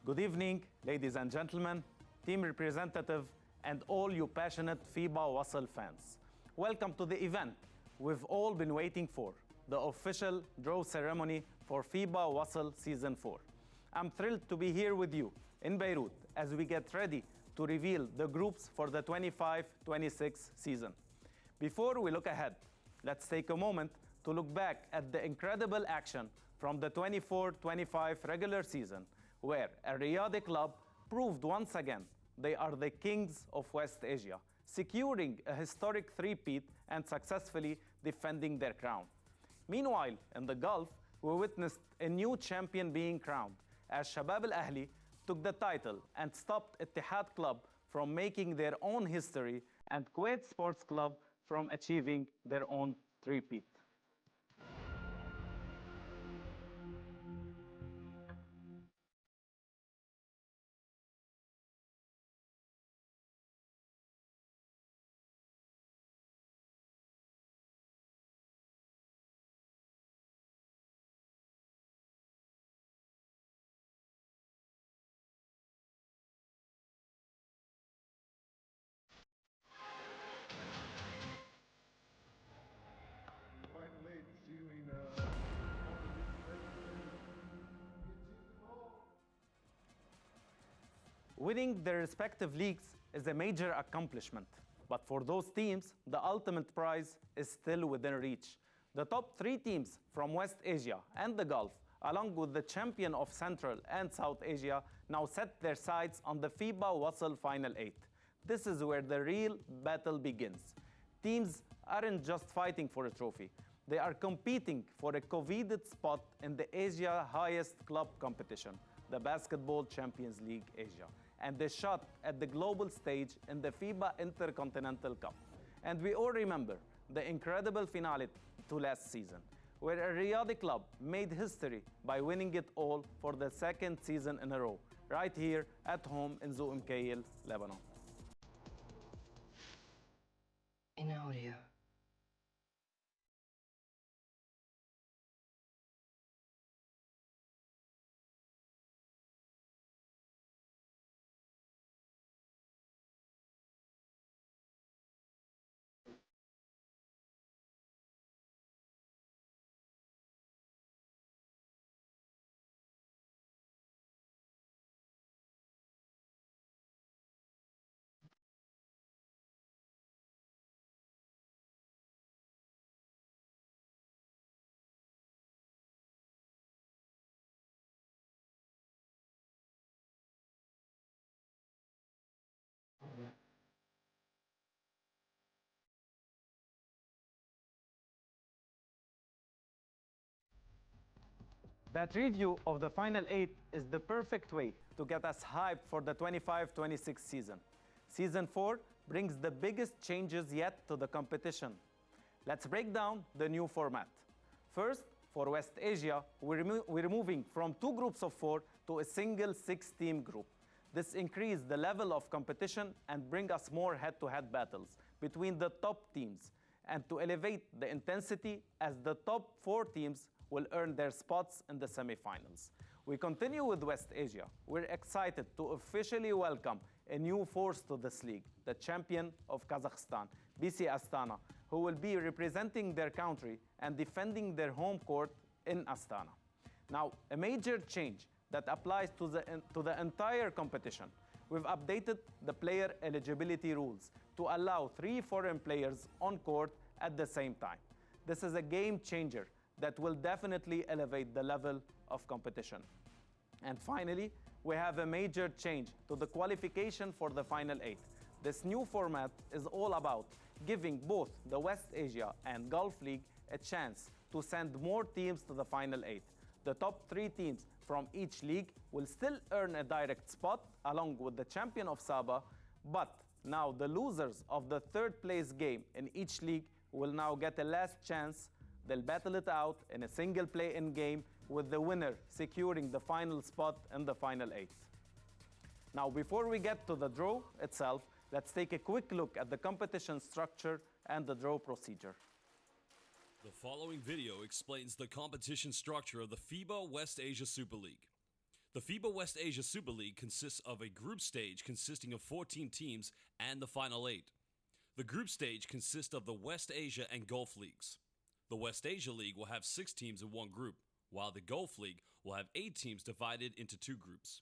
Good evening, ladies and gentlemen, team representative, and all you passionate FIBA WASL fans. Welcome to the event we've all been waiting for, the official draw ceremony for FIBA WASL Season 4. I'm thrilled to be here with you in Beirut as we get ready to reveal the groups for the 25-26 season. Before we look ahead, let's take a moment to look back at the incredible action from the 24-25 regular season, where a Riyadh club proved once again they are the kings of West Asia, securing a historic three-peat and successfully defending their crown. Meanwhile, in the Gulf, we witnessed a new champion being crowned, as Shabab Al-Ahli took the title and stopped Ittihad Club from making their own history and Kuwait Sports Club from achieving their own three-peat. Winning their respective leagues is a major accomplishment, but for those teams, the ultimate prize is still within reach. The top three teams from West Asia and the Gulf, along with the champion of Central and South Asia, now set their sights on the FIBA WASL Final 8. This is where the real battle begins. Teams aren't just fighting for a trophy. They are competing for a coveted spot in the Asia highest club competition, the Basketball Champions League Asia, and a shot at the global stage in the FIBA Intercontinental Cup. And we all remember the incredible finale to last season, where a Riyadh club made history by winning it all for the second season in a row, right here at home in Zoum Mkail, Lebanon. In audio. That review of the Final 8 is the perfect way to get us hyped for the 25-26 season. Season 4 brings the biggest changes yet to the competition. Let's break down the new format. First, for West Asia, we're moving from 2 groups of 4 to a single 6-team group. This increased the level of competition and bring us more head-to-head battles between the top teams, and to elevate the intensity as the top 4 teams will earn their spots in the semifinals. We continue with West Asia. We're excited to officially welcome a new force to this league, the champion of Kazakhstan, BC Astana, who will be representing their country and defending their home court in Astana. Now, a major change that applies to the entire competition. We've updated the player eligibility rules to allow 3 foreign players on court at the same time. This is a game changer that will definitely elevate the level of competition. And finally, we have a major change to the qualification for the Final 8. This new format is all about giving both the West Asia and Gulf League a chance to send more teams to the Final 8. The top 3 teams from each league will still earn a direct spot along with the champion of Sabah, but now the losers of the 3rd place game in each league will now get a last chance. They'll battle it out in a single play-in game with the winner securing the final spot in the Final 8. Now, before we get to the draw itself, let's take a quick look at the competition structure and the draw procedure. The following video explains the competition structure of the FIBA West Asia Super League. The FIBA West Asia Super League consists of a group stage consisting of 14 teams and the final 8. The group stage consists of the West Asia and Gulf Leagues. The West Asia League will have 6 teams in one group, while the Gulf League will have 8 teams divided into 2 groups.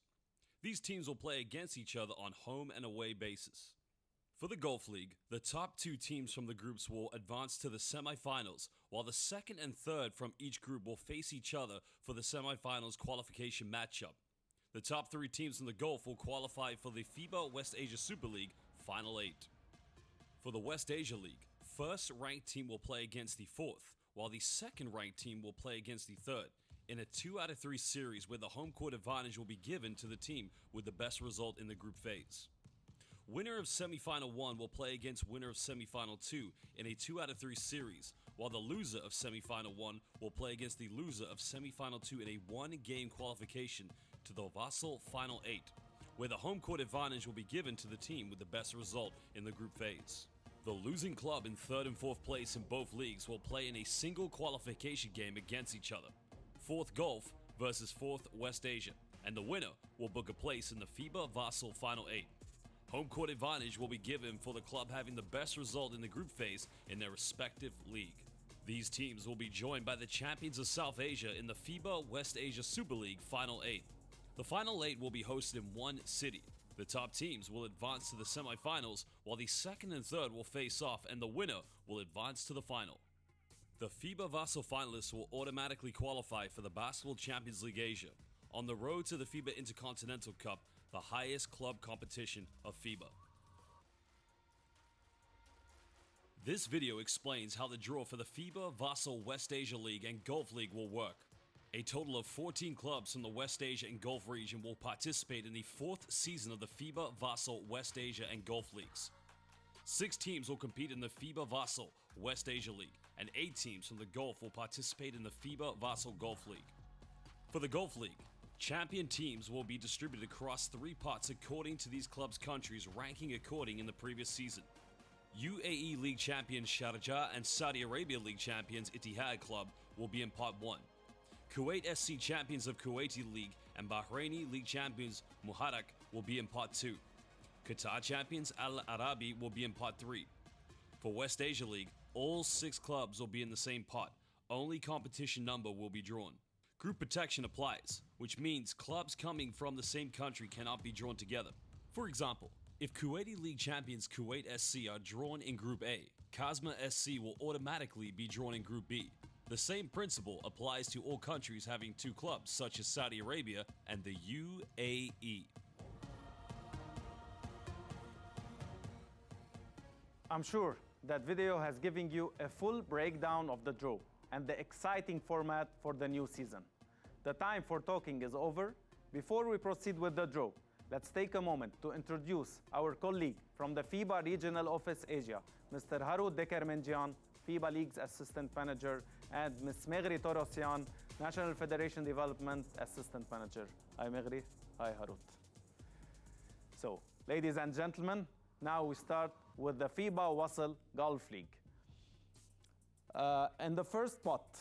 These teams will play against each other on home and away basis. For the Gulf League, the top 2 teams from the groups will advance to the semifinals, while the second and third from each group will face each other for the semifinals qualification matchup. The top 3 teams from the Gulf will qualify for the FIBA West Asia Super League Final 8. For the West Asia League, first ranked team will play against the 4th, while the second ranked team will play against the 3rd, in a 2 out of 3 series where the home court advantage will be given to the team with the best result in the group phase. Winner of semifinal 1 will play against winner of semifinal 2 in a 2 out of 3 series, while the loser of semifinal 1 will play against the loser of semifinal 2 in a 1-game qualification to the WASL Final 8, where the home court advantage will be given to the team with the best result in the group phase. The losing club in 3rd and 4th place in both leagues will play in a single qualification game against each other, 4th Gulf versus 4th West Asia, and the winner will book a place in the FIBA WASL Final 8. Home court advantage will be given for the club having the best result in the group phase in their respective league. These teams will be joined by the champions of South Asia in the FIBA West Asia Super League Final 8. The Final 8 will be hosted in one city. The top teams will advance to the semifinals, while the second and third will face off and the winner will advance to the final. The FIBA WASL finalists will automatically qualify for the Basketball Champions League Asia, on the road to the FIBA Intercontinental Cup, the highest club competition of FIBA. This video explains how the draw for the FIBA WASL West Asia League and Gulf League will work. A total of 14 clubs from the West Asia and Gulf region will participate in the 4th season of the FIBA WASL West Asia and Gulf Leagues. 6 teams will compete in the FIBA WASL West Asia League, and 8 teams from the Gulf will participate in the FIBA WASL Gulf League. For the Gulf League, champion teams will be distributed across 3 pots according to these clubs' countries' ranking according in the previous season. UAE League champions Sharjah and Saudi Arabia League champions Ittihad Club will be in pot 1. Kuwait SC champions of Kuwaiti League and Bahraini League champions Muharrak will be in pot 2. Qatar champions Al Arabi will be in pot 3. For West Asia League, all 6 clubs will be in the same pot. Only competition number will be drawn. Group protection applies, which means clubs coming from the same country cannot be drawn together. For example, if Kuwaiti League champions Kuwait SC are drawn in Group A, Kazma SC will automatically be drawn in Group B. The same principle applies to all countries having 2 clubs, such as Saudi Arabia and the UAE. I'm sure that video has given you a full breakdown of the draw and the exciting format for the new season. The time for talking is over. Before we proceed with the draw, let's take a moment to introduce our colleague from the FIBA Regional Office Asia, Mr. Harut Dekermenjian, FIBA League's Assistant Manager, and Ms. Meghri Torosyan, National Federation Development Assistant Manager. Hi Meghri. Hi Harut. So, ladies and gentlemen, now we start with the FIBA WASL Gulf League. In the first pot,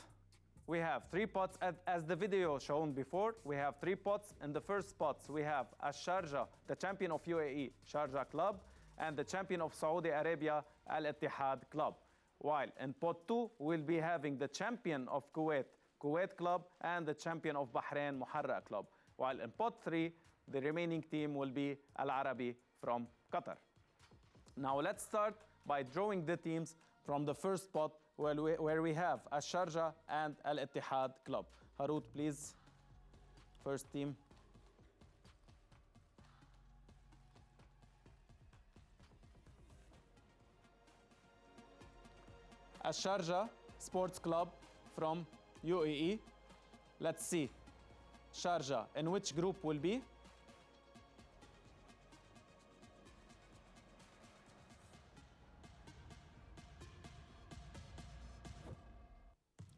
we have 3 pots, as the video shown before. We have 3 pots. In the first spots, we have Sharjah, the champion of UAE, Sharjah Club, and the champion of Saudi Arabia, Al Ittihad Club. While in pot 2, we'll be having the champion of Kuwait, Kuwait Club, and the champion of Bahrain, Muharrak Club. While in pot 3, the remaining team will be Al Arabi from Qatar. Now let's start by drawing the teams from the first pot where we have Sharjah and Al Ittihad Club. Harut, please. First team. Sharjah Sports Club from UAE. Let's see. Sharjah, in which group will be?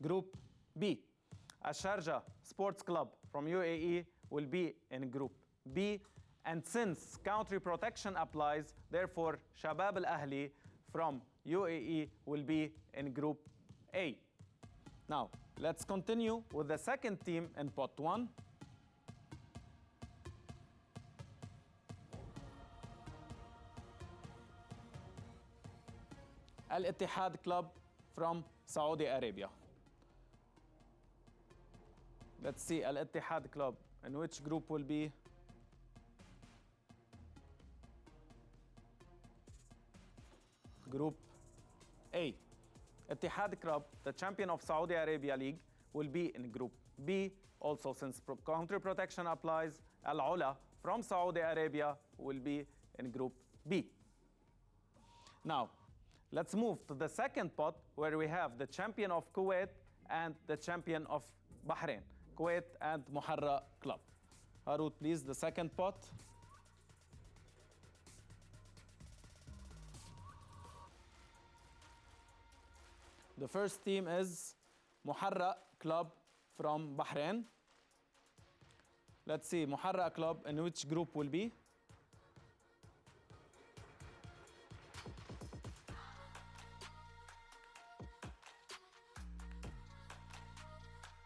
Group B. Sharjah Sports Club from UAE will be in Group B. And since country protection applies, therefore Shabab Al Ahli from UAE will be in Group A. Now, let's continue with the second team in pot 1. Al-Ittihad Club from Saudi Arabia. Let's see Al-Ittihad Club. In which group will be? Group A. Ittihad Club, the champion of Saudi Arabia League, will be in Group B. Also, since country protection applies, Al-Ula from Saudi Arabia will be in Group B. Now, let's move to the second pot where we have the champion of Kuwait and the champion of Bahrain, Kuwait and Muharra Club. Harut, please, the second pot. The first team is Muharra Club from Bahrain. Let's see, Muharra Club, in which group will be?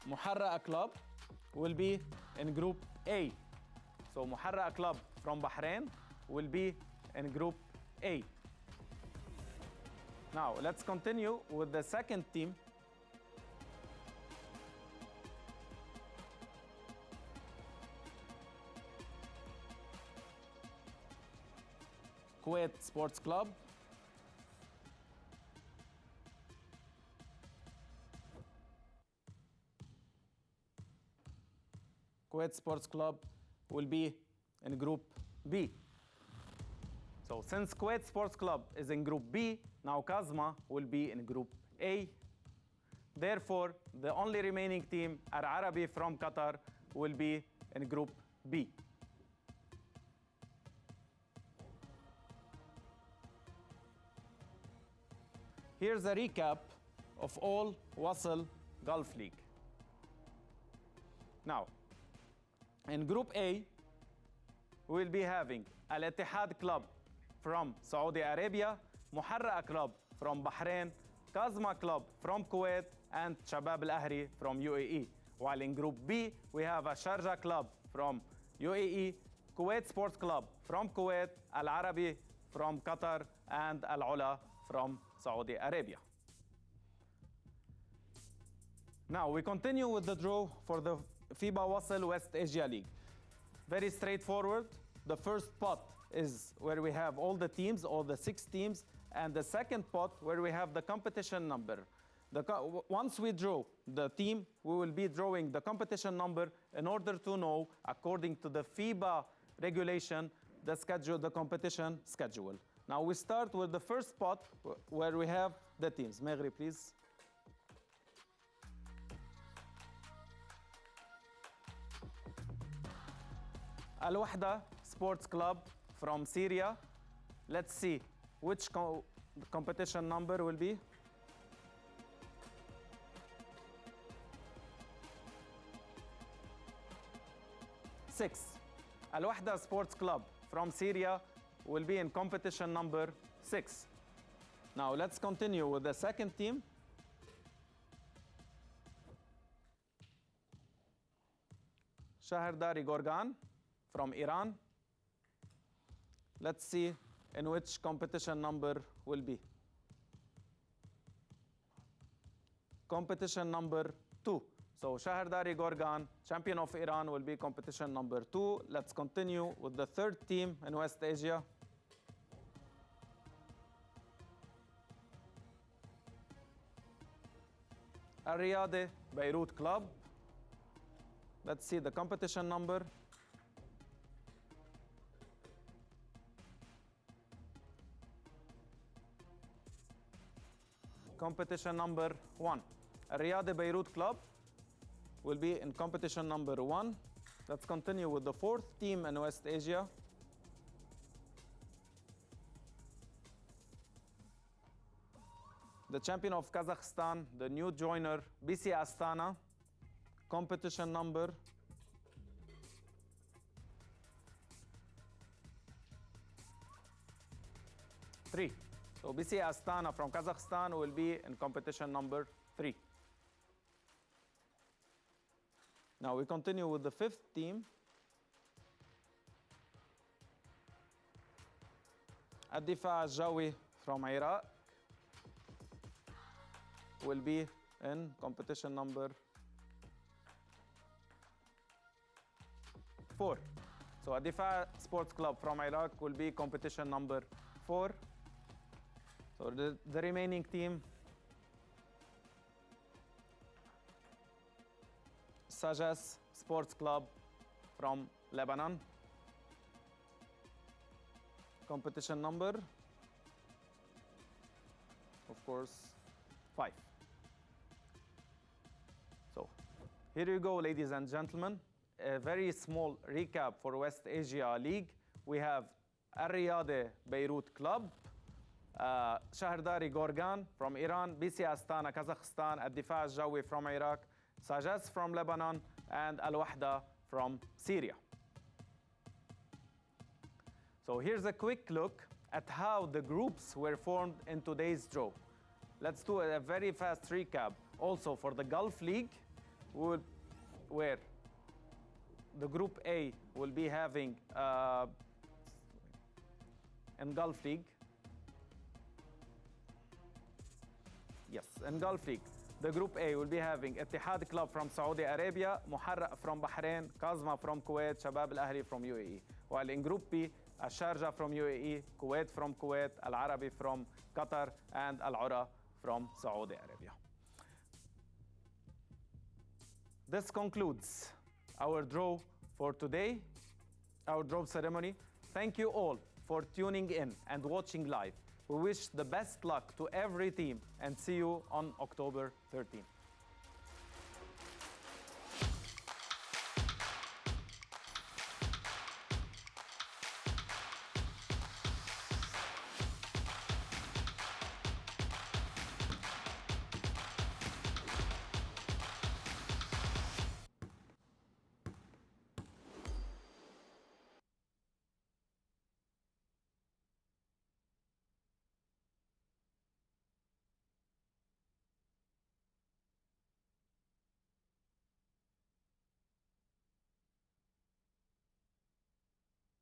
Muharra Club will be in Group A. So Muharra Club from Bahrain will be in Group A. Now, let's continue with the second team. Kuwait Sports Club. Kuwait Sports Club will be in Group B. So since Kuwait Sports Club is in Group B, now Kazma will be in Group A. Therefore, the only remaining team, Al Arabi from Qatar, will be in Group B. Here's a recap of all WASL Gulf League. Now, in Group A, we'll be having Al-Ittihad Club from Saudi Arabia, Muharra Club from Bahrain, Kazma Club from Kuwait, and Shabab Al-Ahri from UAE. While in Group B, we have a Sharjah Club from UAE, Kuwait Sports Club from Kuwait, Al Arabi from Qatar, and Al Ula from Saudi Arabia. Now we continue with the draw for the FIBA WASL West Asia League. Very straightforward. The first pot is where we have all the teams, all the 6 teams, and the second pot where we have the competition number. Once we draw the team, we will be drawing the competition number in order to know, according to the FIBA regulation, the competition schedule. Now we start with the first pot where we have the teams. Megri, please. Al-Wahda Sports Club from Syria. Let's see which competition number will be. Six. Al-Wahda Sports Club from Syria will be in competition number 6. Now let's continue with the second team. Shahardari Gorgan from Iran. Let's see in which competition number will be. Competition number 2. So Shahardari Gorgan, champion of Iran, will be competition number 2. Let's continue with the third team in West Asia. Al Riyadh Beirut Club. Let's see the competition number. Competition number 1. Al Riyadh Beirut Club will be in competition number 1. Let's continue with the fourth team in West Asia. The champion of Kazakhstan, the new joiner, BC Astana, competition number 3. So BC Astana from Kazakhstan will be in competition number 3. Now we continue with the fifth team. Ad-Difa Al-Jawi from Iraq. will be in competition number 4. So Adifa Sports Club from Iraq will be competition number 4. So the remaining team, Sajas Sports Club from Lebanon. Competition number, of course, 5. So here you go, ladies and gentlemen. A very small recap for West Asia League. We have Al-Riyadeh Beirut Club, Shahrdari Gorgan from Iran, BC Astana Kazakhstan, Ad-Difa Al-Jawi from Iraq, Sajas from Lebanon, and Al-Wahda from Syria. So here's a quick look at how the groups were formed in today's draw. Let's do a very fast recap also for the Gulf League, where the Group A will be having in Gulf League. Yes, in Gulf League, the Group A will be having Ittihad Club from Saudi Arabia, Muharraq from Bahrain, Kazma from Kuwait, Shabab Al Ahli from UAE. While in Group B, Al-Sharjah from UAE, Kuwait from Kuwait, Al-Arabi from Qatar, and Al-Ura from Saudi Arabia. This concludes our draw for today, our draw ceremony. Thank you all for tuning in and watching live. We wish the best luck to every team and see you on October 13th.